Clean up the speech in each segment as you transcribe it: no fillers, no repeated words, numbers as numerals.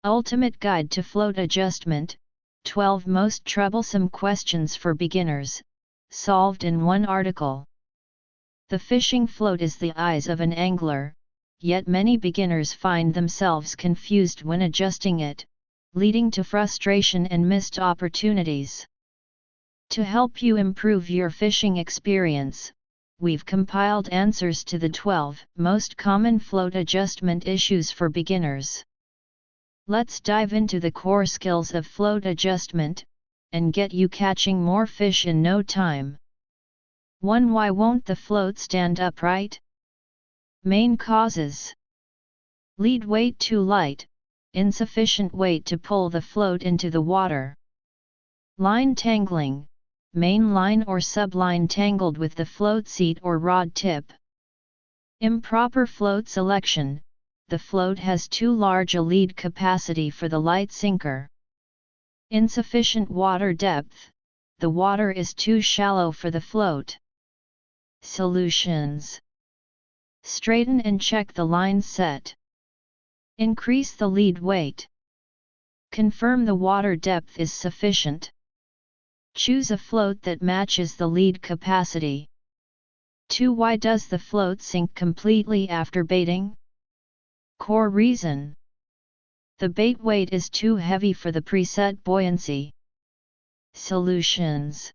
Ultimate Guide to Float Adjustment, 12 Most Troublesome Questions for Beginners, solved in one article. The fishing float is the eyes of an angler, yet many beginners find themselves confused when adjusting it, leading to frustration and missed opportunities. To help you improve your fishing experience, we've compiled answers to the 12 most common float adjustment issues for beginners. Let's dive into the core skills of float adjustment, and get you catching more fish in no time. 1. Why won't the float stand upright? Main causes: lead weight too light, insufficient weight to pull the float into the water. Line tangling, main line or subline tangled with the float seat or rod tip. Improper float selection, the float has too large a lead capacity for the light sinker. Insufficient water depth, the water is too shallow for the float. Solutions: straighten and check the line set. Increase the lead weight. Confirm the water depth is sufficient. Choose a float that matches the lead capacity. 2. Why does the float sink completely after baiting? Core reason: the bait weight is too heavy for the preset buoyancy. Solutions: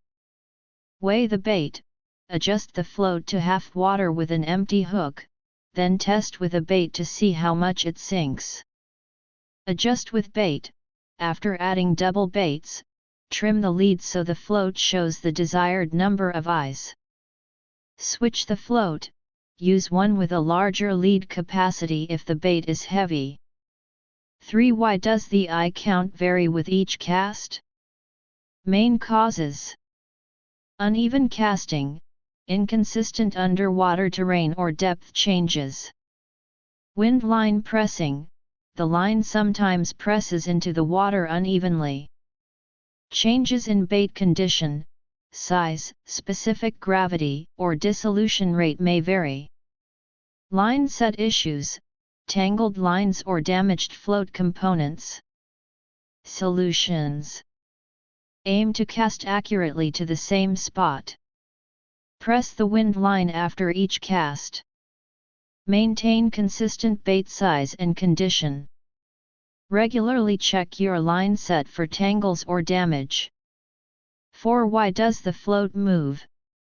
weigh the bait, adjust the float to half water with an empty hook, then test with a bait to see how much it sinks. Adjust with bait. After adding double baits, trim the lead so the float shows the desired number of eyes. Switch the float, use one with a larger lead capacity if the bait is heavy. 3. Why does the eye count vary with each cast? Main causes: uneven casting, inconsistent underwater terrain or depth changes. Wind line pressing, the line sometimes presses into the water unevenly. Changes in bait condition, size, specific gravity, or dissolution rate may vary. Line set issues, tangled lines or damaged float components. Solutions: aim to cast accurately to the same spot. Press the wind line after each cast. Maintain consistent bait size and condition. Regularly check your line set for tangles or damage. 4. Why does the float move,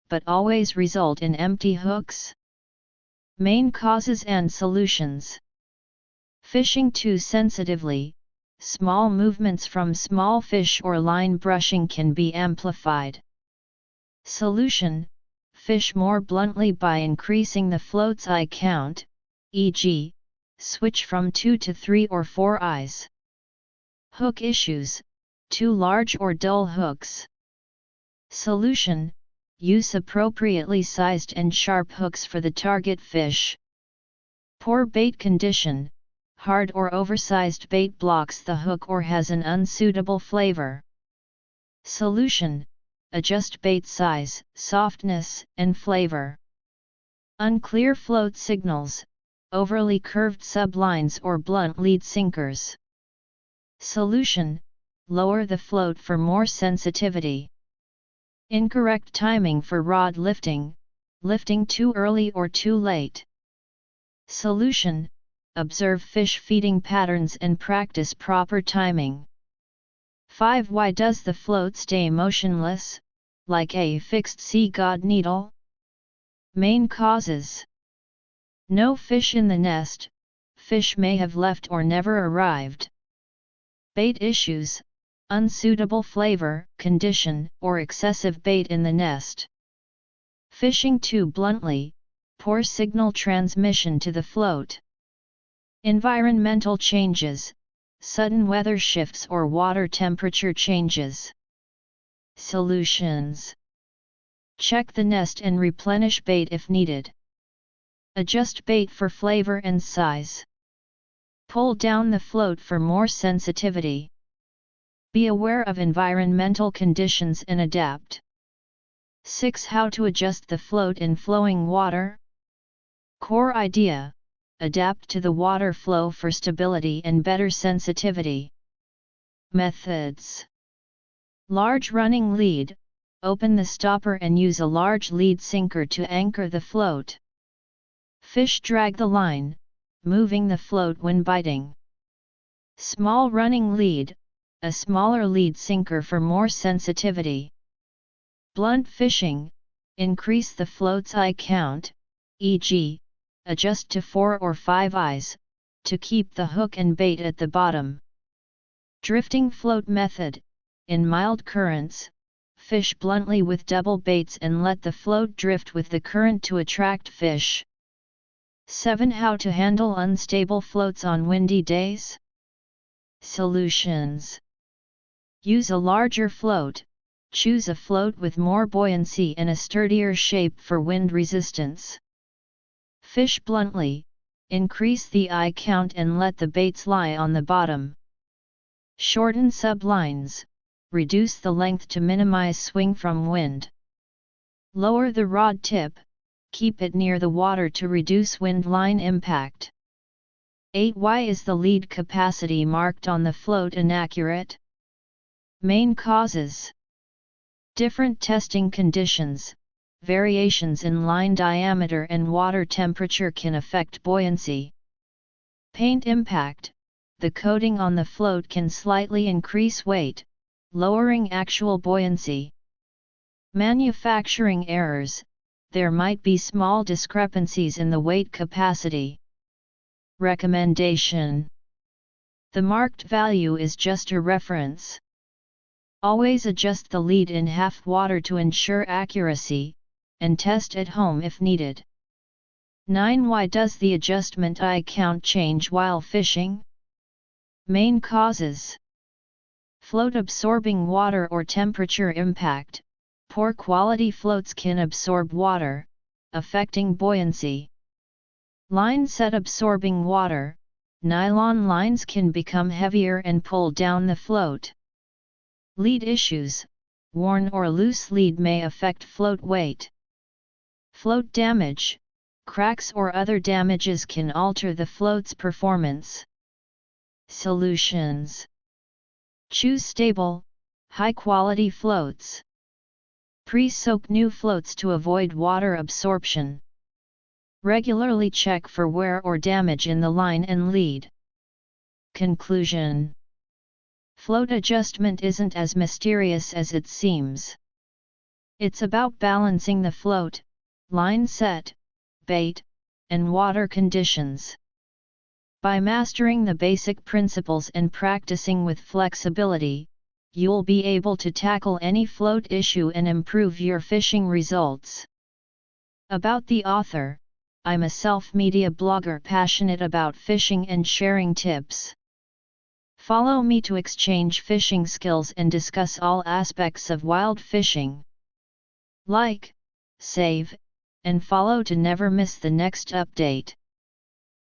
but always result in empty hooks? Main causes and solutions: fishing too sensitively, small movements from small fish or line brushing can be amplified. Solution: fish more bluntly by increasing the float's eye count, e.g., switch from 2 to 3 or 4 eyes. Hook issues, too large or dull hooks. Solution: use appropriately sized and sharp hooks for the target fish. Poor bait condition, hard or oversized bait blocks the hook or has an unsuitable flavor. Solution: adjust bait size, softness, and flavor. Unclear float signals, overly curved sublines or blunt lead sinkers. Solution: lower the float for more sensitivity. Incorrect timing for rod lifting, lifting too early or too late. Solution: observe fish feeding patterns and practice proper timing. 5. Why does the float stay motionless, like a fixed sea god needle? Main causes: no fish in the nest, fish may have left or never arrived. Bait issues, unsuitable flavor, condition, or excessive bait in the nest. Fishing too bluntly, poor signal transmission to the float. Environmental changes, sudden weather shifts or water temperature changes. Solutions: check the nest and replenish bait if needed. Adjust bait for flavor and size. Pull down the float for more sensitivity. Be aware of environmental conditions and adapt. 6. How to adjust the float in flowing water? Core idea: adapt to the water flow for stability and better sensitivity. Methods: large running lead, open the stopper and use a large lead sinker to anchor the float. Fish drag the line, moving the float when biting. Small running lead, a smaller lead sinker for more sensitivity. Blunt fishing, increase the float's eye count, e.g., adjust to 4 or 5 eyes, to keep the hook and bait at the bottom. Drifting float method, in mild currents, fish bluntly with double baits and let the float drift with the current to attract fish. 7. How to handle unstable floats on windy days? Solutions: use a larger float, choose a float with more buoyancy and a sturdier shape for wind resistance. Fish bluntly, increase the eye count and let the baits lie on the bottom. Shorten sublines, reduce the length to minimize swing from wind. Lower the rod tip, keep it near the water to reduce wind line impact. 8. Why is the lead capacity marked on the float inaccurate? Main causes: different testing conditions, variations in line diameter and water temperature can affect buoyancy. Paint impact, the coating on the float can slightly increase weight, lowering actual buoyancy. Manufacturing errors, there might be small discrepancies in the weight capacity. Recommendation: the marked value is just a reference. Always adjust the lead in half water to ensure accuracy, and test at home if needed. 9. Why does the adjustment eye count change while fishing? Main causes: float absorbing water or temperature impact, poor quality floats can absorb water, affecting buoyancy. Line set absorbing water, nylon lines can become heavier and pull down the float. Lead issues, worn or loose lead may affect float weight. Float damage, cracks or other damages can alter the float's performance. Solutions: choose stable, high-quality floats. Pre-soak new floats to avoid water absorption. Regularly check for wear or damage in the line and lead. Conclusion: float adjustment isn't as mysterious as it seems. It's about balancing the float, line set, bait, and water conditions. By mastering the basic principles and practicing with flexibility, you'll be able to tackle any float issue and improve your fishing results. About the author: I'm a self-media blogger passionate about fishing and sharing tips. Follow me to exchange fishing skills and discuss all aspects of wild fishing. Like, save, and follow to never miss the next update.